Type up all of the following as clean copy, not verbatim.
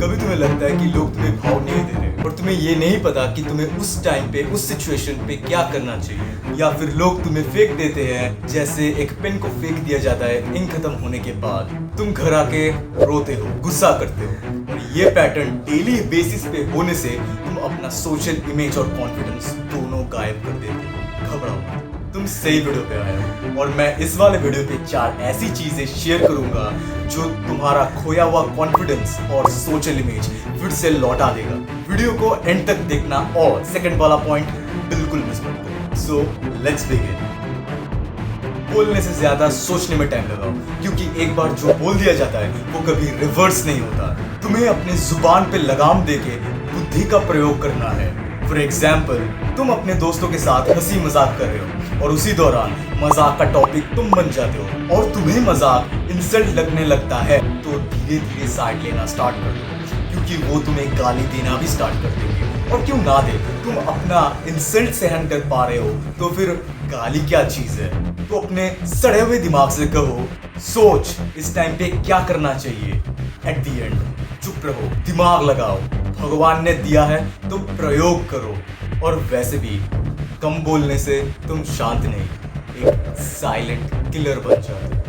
कभी तुम्हें लगता है कि लोग तुम्हें भाव नहीं दे रहे और तुम्हें ये नहीं पता कि तुम्हें उस टाइम पे उस सिचुएशन पे क्या करना चाहिए, या फिर लोग तुम्हें फेंक देते हैं जैसे एक पेन को फेंक दिया जाता है इंक खत्म होने के बाद। तुम घर आके रोते हो, गुस्सा करते हो, और ये पैटर्न डेली बेसिस पे होने से तुम अपना सोशल इमेज और कॉन्फिडेंस दोनों गायब कर देते हो। घबराओ, तुम सही वीडियो पे आए हो और मैं इस वाले वीडियो पे 4 ऐसी चीजें शेयर करूंगा जो तुम्हारा खोया हुआ कॉन्फिडेंस और सोशल इमेज फिर से लौटा देगा। वीडियो को एंड तक देखना और सेकंड वाला पॉइंट बिल्कुल मिस मत करो। So let's begin. बोलने से ज्यादा सोचने में टाइम लगाओ, क्योंकि एक बार जो बोल दिया जाता है वो कभी रिवर्स नहीं होता। तुम्हें अपने जुबान पे लगाम देके बुद्धि का प्रयोग करना है। फॉर एग्जाम्पल, तुम अपने दोस्तों के साथ हंसी मजाक कर रहे हो और उसी दौरान मजाक का टॉपिक तुम बन जाते हो और तुम्हें मजाक इंसल्ट लगने लगता है, तो धीरे धीरे साइड लेना स्टार्ट कर दो, क्योंकि वो तुम्हें गाली देना भी स्टार्ट कर देंगे। और क्यों ना दे, तुम अपना इंसल्ट सहन कर पा रहे हो तो फिर गाली क्या चीज है। तो अपने सड़े हुए दिमाग से कहो, सोच इस टाइम पे क्या करना चाहिए। एट दी एंड चुप रहो, दिमाग लगाओ, भगवान ने दिया है तो प्रयोग करो। और वैसे भी कम बोलने से तुम शांत नहीं, एक साइलेंट किलर बन जाते हो।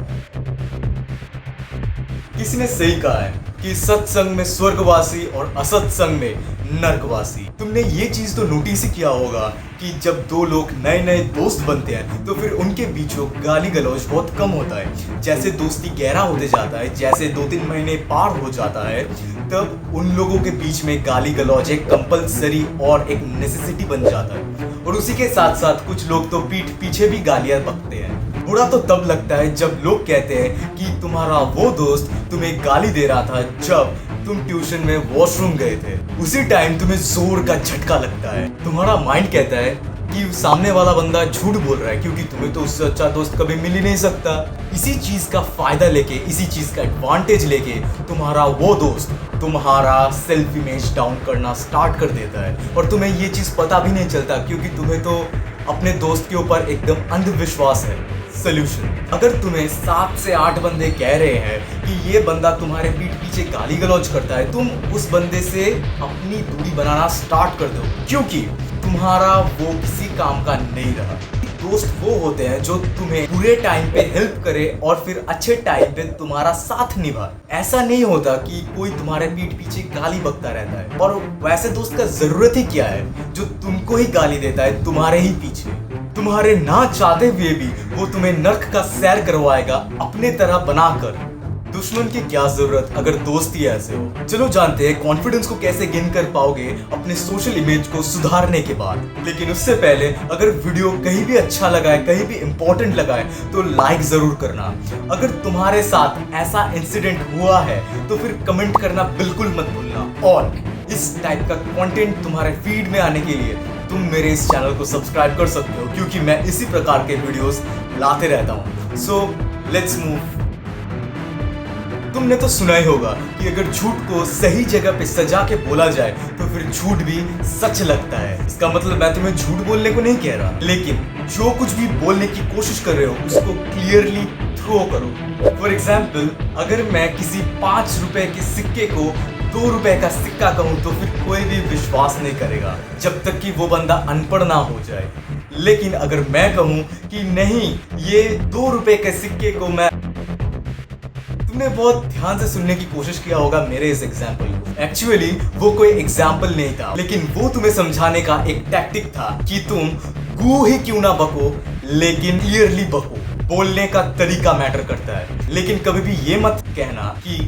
किसी ने सही कहा है कि सत्संग में स्वर्गवासी और असत्संग में नरकवासी। तुमने ये चीज तो नोटिस ही किया होगा कि जब दो लोग नए नए दोस्त बनते हैं तो फिर उनके बीचों गाली गलौज बहुत कम होता है। जैसे दोस्ती गहरा होते जाता है, जैसे 2-3 महीने पार हो जाता है, तब उन लोगों के बीच में गाली गलौज एक कंपलसरी और एक नेसेसिटी बन जाता है। और उसी के साथ साथ कुछ लोग तो पीठ पीछे भी गालियां बकते हैं। बुरा तो तब लगता है जब लोग कहते हैं कि तुम्हारा वो दोस्त तुम्हें गाली दे रहा था जब तुम ट्यूशन में वॉशरूम गए थे। उसी टाइम तुम्हें जोर का झटका लगता है। तुम्हारा माइंड कहता है कि सामने वाला बंदा झूठ बोल रहा है, क्योंकि तुम्हें तो उससे अच्छा दोस्त कभी मिल ही नहीं सकता। इसी चीज का फायदा लेके, इसी चीज का एडवांटेज लेके तुम्हारा वो दोस्त तुम्हारा सेल्फ इमेज डाउन करना स्टार्ट कर देता है और तुम्हें ये चीज पता भी नहीं चलता, क्योंकि तुम्हें तो अपने दोस्त के ऊपर एकदम अंधविश्वास है। सोल्यूशन, अगर तुम्हें 7 से 8 बंदे कह रहे हैं कि ये बंदा तुम्हारे पीठ पीछे गाली गलौज करता है, तुम उस बंदे से अपनी दूरी बनाना स्टार्ट कर दो, क्योंकि तुम्हारा वो किसी काम का नहीं रहा। दोस्त वो होते हैं जो तुम्हें बुरे टाइम पे हेल्प करे और फिर अच्छे टाइम पे तुम्हारा साथ निभाए। ऐसा नहीं होता कि कोई तुम्हारे पीठ पीछे गाली बकता रहता है। और वैसे दोस्त का जरूरत ही क्या है जो तुमको ही गाली देता है तुम्हारे ही पीछे। तुम्हारे ना चाहते हुए भी वो तुम्हें नर्क का सैर करवाएगा अपने तरह बनाकर। दुश्मन की क्या जरूरत अगर दोस्त ही ऐसे हो। चलो जानते हैं कॉन्फिडेंस को कैसे गेन कर पाओगे अपने सोशल इमेज को सुधारने के बाद। लेकिन उससे पहले अगर वीडियो कहीं भी अच्छा लगा है, कहीं भी इंपॉर्टेंट लगा है, तो लाइक जरूर करना। अगर तुम्हारे साथ ऐसा इंसिडेंट हुआ है तो फिर कमेंट करना बिल्कुल मत भूलना। और इस टाइप का कंटेंट तुम्हारे फीड में आने के लिए तुम मेरे इस चैनल को सब्सक्राइब कर सकते हो, क्योंकि मैं इसी प्रकार के वीडियोस लाते रहता हूँ। So let's move. तुमने तो सुना ही होगा कि अगर झूठ को सही जगह पे सजा के बोला जाए तो फिर झूठ भी सच लगता है। इसका मतलब मैं तुम्हें झूठ बोलने को नहीं कह रहा, लेकिन जो कुछ भी बोलने की कोशिश कर रहे हो उसको क्लियरली थ्रो करो। फॉर एग्जाम्पल, अगर मैं किसी 5 रुपए के सिक्के को 2 रुपए का सिक्का कहूँ तो फिर कोई भी विश्वास नहीं करेगा जब तक कि वो बंदा अनपढ़ ना हो जाए। लेकिन अगर मैं कहूँ कि नहीं, ये 2 रुपए के सिक्के को मैं, तुमने बहुत ध्यान से सुनने की कोशिश किया होगा मेरे इस एग्जाम्पल को। एक्चुअली वो कोई एग्जाम्पल नहीं था, लेकिन वो तुम्हें समझाने का एक टैक्टिक था कि तुम गू ही क्यों ना बको, लेकिन क्लियरली बको। बोलने का तरीका मैटर करता है। लेकिन कभी भी ये मत कहना कि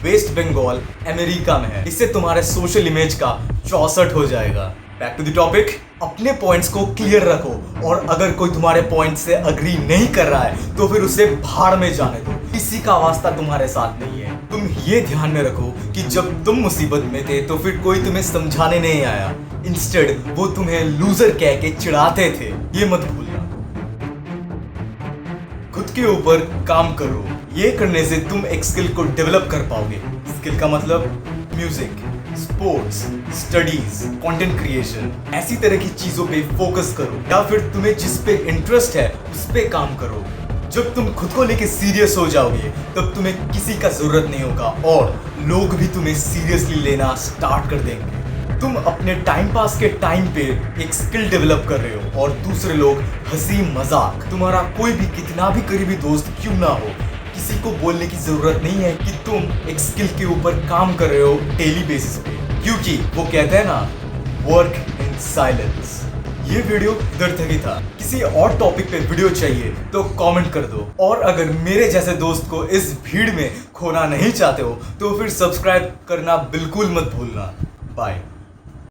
वेस्ट बंगाल अमेरिका में है, इससे तुम्हारे सोशल इमेज का 64 हो जाएगा। बैक टू द टॉपिक, अपने पॉइंट्स को क्लियर रखो और अगर कोई तुम्हारे पॉइंट से अग्री नहीं कर रहा है तो फिर उसे भाड़ में जाने दो। किसी का वास्ता तुम्हारे साथ नहीं है। तुम ये ध्यान में रखो कि जब तुम मुसीबत में थे तो फिर कोई तुम्हें समझाने नहीं आया, इंस्टेड वो तुम्हें लूजर कह के चिढ़ाते थे। ये मत भूलना। खुद के ऊपर काम करो। ये करने से तुम एक स्किल को डेवलप कर पाओगे। स्किल का मतलब music, sports, studies, content creation, ऐसी तरह की चीजों पे फोकस करो, या फिर तुम्हें जिस पे इंटरेस्ट है उस पे काम करो। जब तुम खुद को लेके सीरियस हो जाओगे तब तुम्हें किसी का जरूरत नहीं होगा और लोग भी तुम्हें सीरियसली लेना स्टार्ट कर देंगे। तुम अपने टाइम पास के टाइम पे एक स्किल डेवलप कर रहे हो और दूसरे लोग हंसी मजाक, तुम्हारा कोई भी कितना भी करीबी दोस्त क्यों ना हो, किसी को बोलने की जरूरत नहीं है कि तुम एक स्किल के ऊपर काम कर रहे हो डेली बेसिस पे, क्योंकि वो कहते हैं ना, वर्क इन साइलेंस। ये वीडियो इधर तक ही था। किसी और टॉपिक पे वीडियो चाहिए तो कमेंट कर दो, और अगर मेरे जैसे दोस्त को इस भीड़ में खोना नहीं चाहते हो तो फिर सब्सक्राइब करना बिल्कुल मत भूलना। बाय।